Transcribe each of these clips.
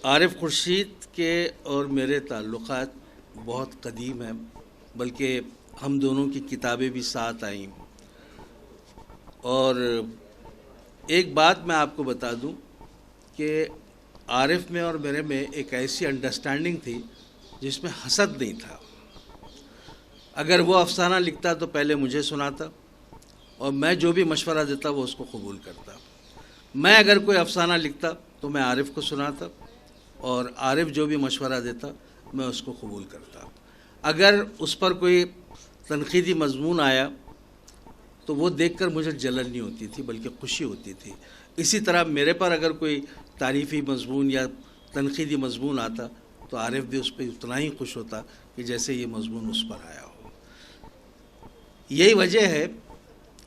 عارف خورشید کے اور میرے تعلقات بہت قدیم ہیں، بلکہ ہم دونوں کی کتابیں بھی ساتھ آئیں۔ اور ایک بات میں آپ کو بتا دوں کہ عارف میں اور میرے میں ایک ایسی انڈرسٹینڈنگ تھی جس میں حسد نہیں تھا۔ اگر وہ افسانہ لکھتا تو پہلے مجھے سناتا، اور میں جو بھی مشورہ دیتا وہ اس کو قبول کرتا۔ میں اگر کوئی افسانہ لکھتا تو میں عارف کو سناتا، اور عارف جو بھی مشورہ دیتا میں اس کو قبول کرتا۔ اگر اس پر کوئی تنقیدی مضمون آیا تو وہ دیکھ کر مجھے جلن نہیں ہوتی تھی بلکہ خوشی ہوتی تھی۔ اسی طرح میرے پر اگر کوئی تعریفی مضمون یا تنقیدی مضمون آتا تو عارف بھی اس پہ اتنا ہی خوش ہوتا کہ جیسے یہ مضمون اس پر آیا ہو۔ یہی وجہ ہے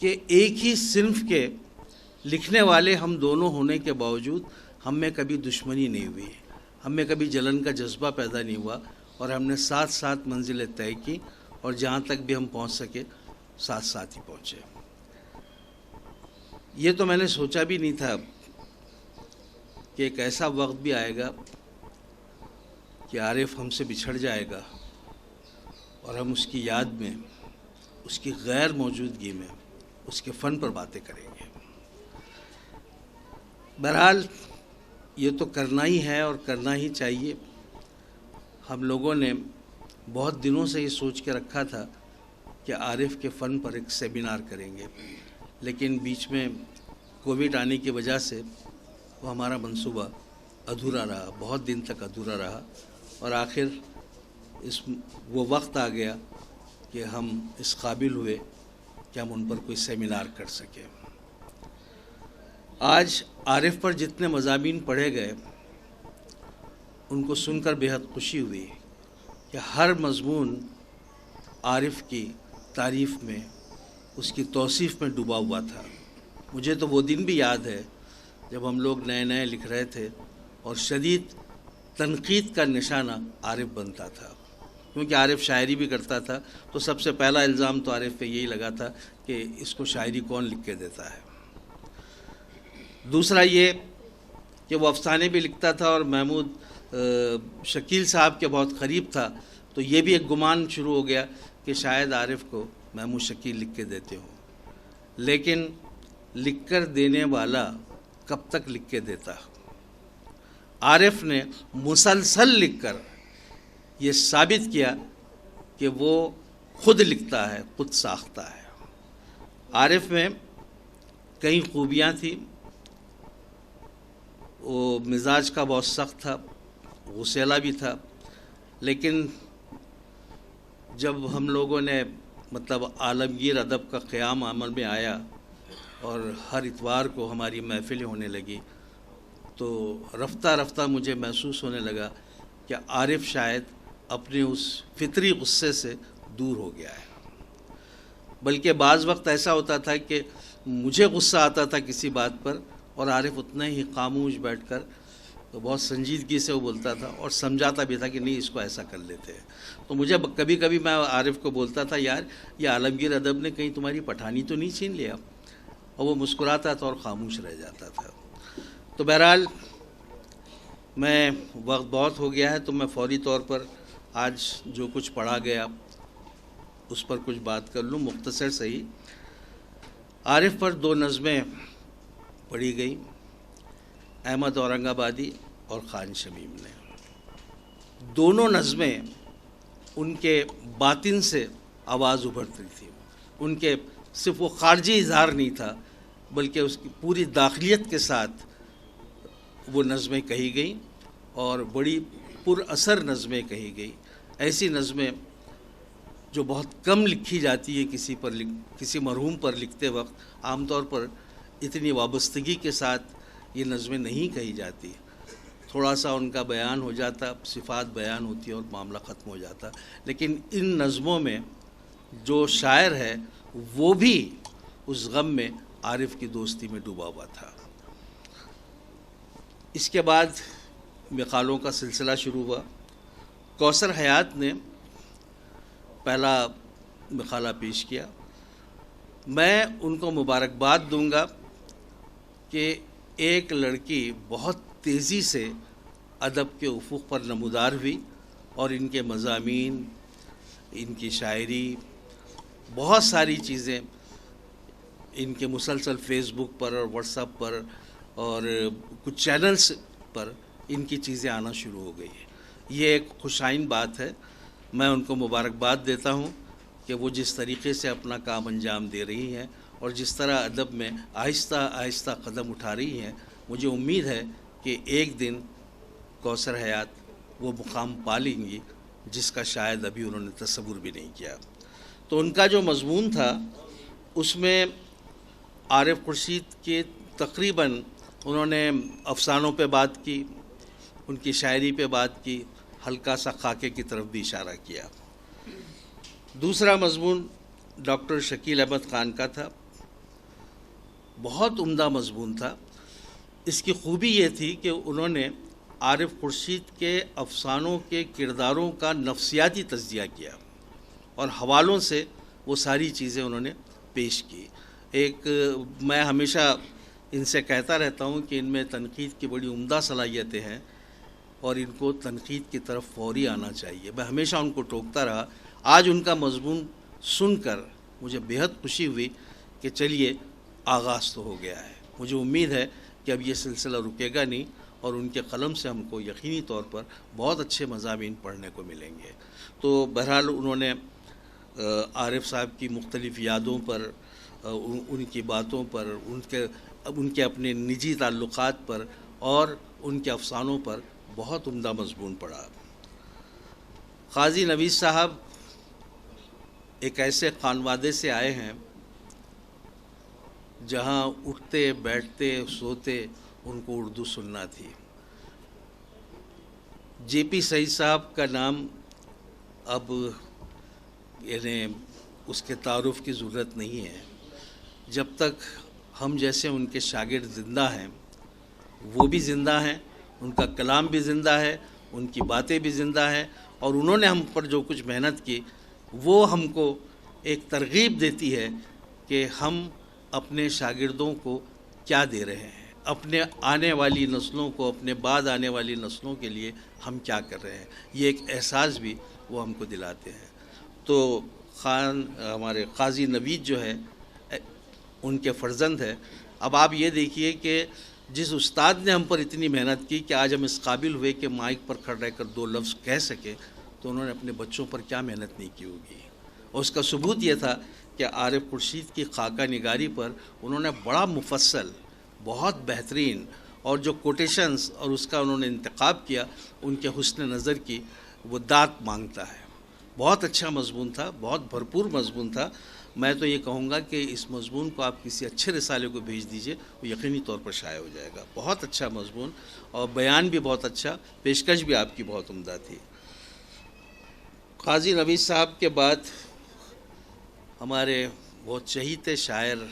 کہ ایک ہی صنف کے لکھنے والے ہم دونوں ہونے کے باوجود ہم میں کبھی دشمنی نہیں ہوئی، ہم میں کبھی جلن کا جذبہ پیدا نہیں ہوا، اور ہم نے ساتھ ساتھ منزلیں طے کی، اور جہاں تک بھی ہم پہنچ سکے ساتھ ساتھ ہی پہنچے۔ یہ تو میں نے سوچا بھی نہیں تھا کہ ایک ایسا وقت بھی آئے گا کہ عارف ہم سے بچھڑ جائے گا اور ہم اس کی یاد میں، اس کی غیر موجودگی میں اس کے فن پر باتیں کریں گے۔ بہرحال یہ تو کرنا ہی ہے اور کرنا ہی چاہیے۔ ہم لوگوں نے بہت دنوں سے یہ سوچ کے رکھا تھا کہ عارف کے فن پر ایک سیمینار کریں گے، لیکن بیچ میں کووڈ آنے کی وجہ سے وہ ہمارا منصوبہ ادھورا رہا، بہت دن تک ادھورا رہا، اور آخر وہ وقت آ گیا کہ ہم اس قابل ہوئے کہ ہم ان پر کوئی سیمینار کر سکیں۔ آج عارف پر جتنے مضامین پڑھے گئے ان کو سن کر بے حد خوشی ہوئی کہ ہر مضمون عارف کی تعریف میں، اس کی توصیف میں ڈوبا ہوا تھا۔ مجھے تو وہ دن بھی یاد ہے جب ہم لوگ نئے نئے لکھ رہے تھے اور شدید تنقید کا نشانہ عارف بنتا تھا، کیونکہ عارف شاعری بھی کرتا تھا، تو سب سے پہلا الزام تو عارف پہ یہی لگا تھا کہ اس کو شاعری کون لکھ کے دیتا ہے۔ دوسرا یہ کہ وہ افسانے بھی لکھتا تھا اور محمود شکیل صاحب کے بہت قریب تھا، تو یہ بھی ایک گمان شروع ہو گیا کہ شاید عارف کو محمود شکیل لکھ کے دیتے ہوں۔ لیکن لکھ کر دینے والا کب تک لکھ کے دیتا؟ عارف نے مسلسل لکھ کر یہ ثابت کیا کہ وہ خود لکھتا ہے، خود ساختہ ہے۔ عارف میں کئی خوبیاں تھیں۔ وہ مزاج کا بہت سخت تھا، غصیلا بھی تھا، لیکن جب ہم لوگوں نے عالمگیر ادب کا قیام عمل میں آیا اور ہر اتوار کو ہماری محفلیں ہونے لگی، تو رفتہ رفتہ مجھے محسوس ہونے لگا کہ عارف شاید اپنے اس فطری غصے سے دور ہو گیا ہے۔ بلکہ بعض وقت ایسا ہوتا تھا کہ مجھے غصہ آتا تھا کسی بات پر، اور عارف اتنا ہی خاموش بیٹھ کر تو بہت سنجیدگی سے وہ بولتا تھا اور سمجھاتا بھی تھا کہ نہیں، اس کو ایسا کر لیتے ہیں۔ تو مجھے کبھی کبھی میں عارف کو بولتا تھا، یار یہ عالمگیر ادب نے کہیں تمہاری پٹھانی تو نہیں چھین لیا؟ اور وہ مسکراتا تھا اور خاموش رہ جاتا تھا۔ تو بہرحال میں وقت بہت ہو گیا ہے تو میں فوری طور پر آج جو کچھ پڑھا گیا اس پر کچھ بات کر لوں، مختصر صحیح۔ عارف پر 2 نظمیں پڑھی گئی، احمد اورنگ آبادی اور خان شمیم نے۔ دونوں نظمیں ان کے باطن سے آواز ابھرتی تھی، ان کے صرف وہ خارجی اظہار نہیں تھا بلکہ اس کی پوری داخلیت کے ساتھ وہ نظمیں کہی گئیں، اور بڑی پر اثر نظمیں کہی گئی۔ ایسی نظمیں جو بہت کم لکھی جاتی ہیں، کسی مرحوم پر لکھتے وقت عام طور پر اتنی وابستگی کے ساتھ یہ نظمیں نہیں کہی جاتی، تھوڑا سا ان کا بیان ہو جاتا، صفات بیان ہوتی ہے اور معاملہ ختم ہو جاتا۔ لیکن ان نظموں میں جو شاعر ہے وہ بھی اس غم میں عارف کی دوستی میں ڈوبا ہوا تھا۔ اس کے بعد مقالوں کا سلسلہ شروع ہوا۔ کوثر حیات نے پہلا مقالہ پیش کیا۔ میں ان کو مبارکباد دوں گا کہ ایک لڑکی بہت تیزی سے ادب کے افق پر نمودار ہوئی، اور ان کے مضامین، ان کی شاعری، بہت ساری چیزیں ان کے مسلسل فیس بک پر اور واٹس ایپ پر اور کچھ چینلز پر ان کی چیزیں آنا شروع ہو گئی ہیں۔ یہ ایک خوشائن بات ہے، میں ان کو مبارکباد دیتا ہوں کہ وہ جس طریقے سے اپنا کام انجام دے رہی ہیں اور جس طرح ادب میں آہستہ آہستہ قدم اٹھا رہی ہیں۔ مجھے امید ہے کہ ایک دن کوثر حیات وہ مقام پا لیں گی جس کا شاید ابھی انہوں نے تصور بھی نہیں کیا۔ تو ان کا جو مضمون تھا اس میں عارف خورشید کے تقریباً انہوں نے افسانوں پہ بات کی، ان کی شاعری پہ بات کی، ہلکا سا خاکے کی طرف بھی اشارہ کیا۔ دوسرا مضمون ڈاکٹر شکیل احمد خان کا تھا، بہت عمدہ مضمون تھا۔ اس کی خوبی یہ تھی کہ انہوں نے عارف خورشید کے افسانوں کے کرداروں کا نفسیاتی تجزیہ کیا اور حوالوں سے وہ ساری چیزیں انہوں نے پیش کی۔ میں ہمیشہ ان سے کہتا رہتا ہوں کہ ان میں تنقید کی بڑی عمدہ صلاحیتیں ہیں اور ان کو تنقید کی طرف فوری آنا چاہیے۔ میں ہمیشہ ان کو ٹوکتا رہا۔ آج ان کا مضمون سن کر مجھے بہت خوشی ہوئی کہ چلیے آغاز تو ہو گیا ہے۔ مجھے امید ہے کہ اب یہ سلسلہ رکے گا نہیں اور ان کے قلم سے ہم کو یقینی طور پر بہت اچھے مضامین پڑھنے کو ملیں گے۔ تو بہرحال انہوں نے عارف صاحب کی مختلف یادوں پر، ان کی باتوں پر، ان کے اپنے نجی تعلقات پر اور ان کے افسانوں پر بہت عمدہ مضمون پڑھا۔ قاضی نوید صاحب ایک ایسے خانوادے سے آئے ہیں جہاں اٹھتے بیٹھتے سوتے ان کو اردو سننا تھی۔ جے پی سعید صاحب کا نام اب یعنی اس کے تعارف کی ضرورت نہیں ہے۔ جب تک ہم جیسے ان کے شاگرد زندہ ہیں، وہ بھی زندہ ہیں، ان کا کلام بھی زندہ ہے، ان کی باتیں بھی زندہ ہیں، اور انہوں نے ہم پر جو کچھ محنت کی وہ ہم کو ایک ترغیب دیتی ہے کہ ہم اپنے شاگردوں کو کیا دے رہے ہیں، اپنے آنے والی نسلوں کو، اپنے بعد آنے والی نسلوں کے لیے ہم کیا کر رہے ہیں۔ یہ ایک احساس بھی وہ ہم کو دلاتے ہیں۔ تو ہمارے قاضی نوید جو ہے ان کے فرزند ہے۔ اب آپ یہ دیکھیے کہ جس استاد نے ہم پر اتنی محنت کی کہ آج ہم اس قابل ہوئے کہ مائک پر کھڑے رہ کر 2 لفظ کہہ سکے، تو انہوں نے اپنے بچوں پر کیا محنت نہیں کی ہوگی۔ اور اس کا ثبوت یہ تھا کہ عارف خورشید کی خاکہ نگاری پر انہوں نے بڑا مفصل، بہت بہترین، اور جو کوٹیشنز اور اس کا انہوں نے انتخاب کیا، ان کے حسن نظر کی وہ داد مانگتا ہے۔ بہت اچھا مضمون تھا، بہت بھرپور مضمون تھا۔ میں تو یہ کہوں گا کہ اس مضمون کو آپ کسی اچھے رسالے کو بھیج دیجئے، وہ یقینی طور پر شائع ہو جائے گا۔ بہت اچھا مضمون، اور بیان بھی بہت اچھا، پیشکش بھی آپ کی بہت عمدہ تھی۔ قاضی نوید صاحب کے بعد ہمارے بہت چہیتے شاعر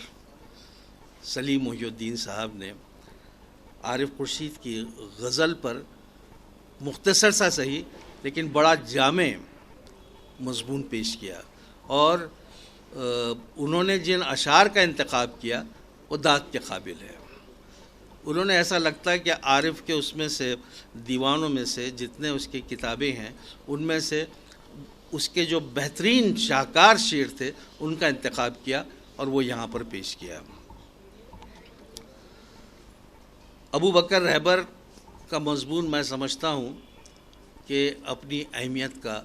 سلیم محی الدین صاحب نے عارف خورشید کی غزل پر مختصر سا صحیح لیکن بڑا جامع مضمون پیش کیا، اور انہوں نے جن اشعار کا انتخاب کیا وہ داد کے قابل ہے۔ انہوں نے ایسا لگتا ہے کہ عارف کے اس میں سے دیوانوں میں سے جتنے اس کی کتابیں ہیں، ان میں سے اس کے جو بہترین شاہکار شعر تھے ان کا انتخاب کیا اور وہ یہاں پر پیش کیا۔ ابو بکر رہبر کا مضمون میں سمجھتا ہوں کہ اپنی اہمیت کا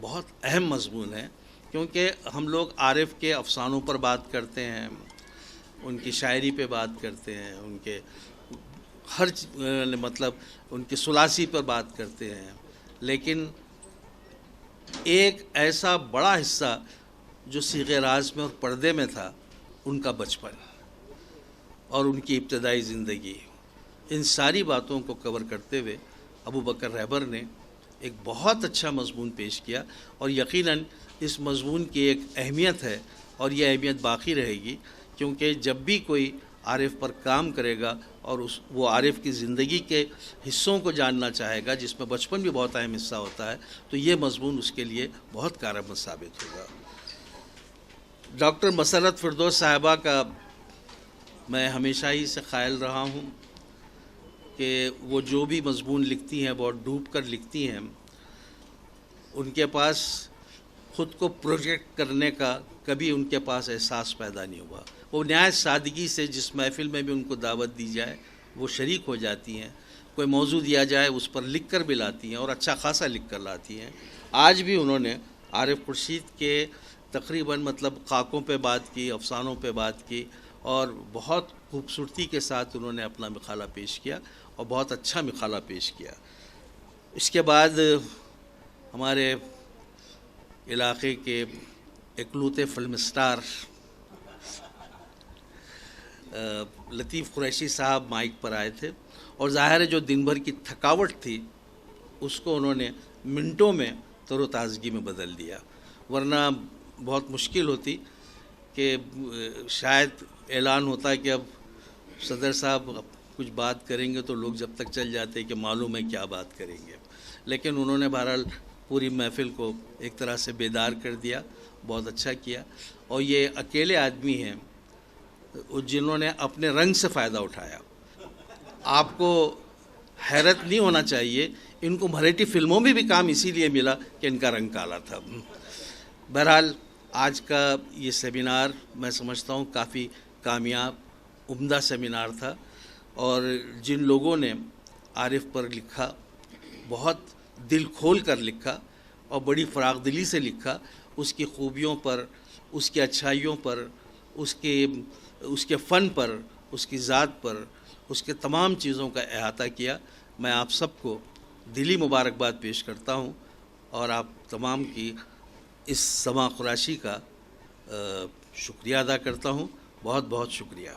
بہت اہم مضمون ہے، کیونکہ ہم لوگ عارف کے افسانوں پر بات کرتے ہیں، ان کی شاعری پہ بات کرتے ہیں، ان کے مطلب ان کی ثلاثی پر بات کرتے ہیں، لیکن ایک ایسا بڑا حصہ جو صیغ راز میں اور پردے میں تھا، ان کا بچپن اور ان کی ابتدائی زندگی، ان ساری باتوں کو کور کرتے ہوئے ابو بکر رہبر نے ایک بہت اچھا مضمون پیش کیا، اور یقیناً اس مضمون کی ایک اہمیت ہے اور یہ اہمیت باقی رہے گی، کیونکہ جب بھی کوئی عارف پر کام کرے گا اور وہ عارف کی زندگی کے حصوں کو جاننا چاہے گا، جس میں بچپن بھی بہت اہم حصہ ہوتا ہے، تو یہ مضمون اس کے لیے بہت کارآمد ثابت ہوگا۔ ڈاکٹر مسرت فردوس صاحبہ کا میں ہمیشہ ہی سے قائل رہا ہوں۔ کہ وہ جو بھی مضمون لکھتی ہیں بہت ڈوب کر لکھتی ہیں. ان کے پاس خود کو پروجیکٹ کرنے کا کبھی ان کے پاس احساس پیدا نہیں ہوا. وہ نہایت سادگی سے جس محفل میں بھی ان کو دعوت دی جائے وہ شریک ہو جاتی ہیں. کوئی موضوع دیا جائے اس پر لکھ کر بھی لاتی ہیں اور اچھا خاصا لکھ کر لاتی ہیں. آج بھی انہوں نے عارف خورشید کے تقریباً خاکوں پہ بات کی, افسانوں پہ بات کی, اور بہت خوبصورتی کے ساتھ انہوں نے اپنا مقالہ پیش کیا اور بہت اچھا مقالہ پیش کیا. اس کے بعد ہمارے علاقے کے اکلوتے فلم سٹار لطیف قریشی صاحب مائک پر آئے تھے, اور ظاہر ہے جو دن بھر کی تھکاوٹ تھی اس کو انہوں نے منٹوں میں تر و تازگی میں بدل دیا. ورنہ بہت مشکل ہوتی کہ شاید اعلان ہوتا کہ اب صدر صاحب کچھ بات کریں گے تو لوگ جب تک چل جاتے کہ معلوم ہے کیا بات کریں گے. لیکن انہوں نے بہرحال پوری محفل کو ایک طرح سے بیدار کر دیا, بہت اچھا کیا. اور یہ اکیلے آدمی ہیں جنہوں نے اپنے رنگ سے فائدہ اٹھایا. آپ کو حیرت نہیں ہونا چاہیے, ان کو مراٹھی فلموں میں بھی کام اسی لیے ملا کہ ان کا رنگ کالا تھا. بہرحال آج کا یہ سیمینار میں سمجھتا ہوں کافی کامیاب عمدہ سیمینار تھا, اور جن لوگوں نے عارف پر لکھا, بہت دل کھول کر لکھا اور بڑی فراغ دلی سے لکھا, اس کی خوبیوں پر, اس کی اچھائیوں پر, اس کے فن پر, اس کی ذات پر, اس کے تمام چیزوں کا احاطہ کیا. میں آپ سب کو دلی مبارکباد پیش کرتا ہوں اور آپ تمام کی اس سماع خراشی کا شکریہ ادا کرتا ہوں. بہت بہت شکریہ.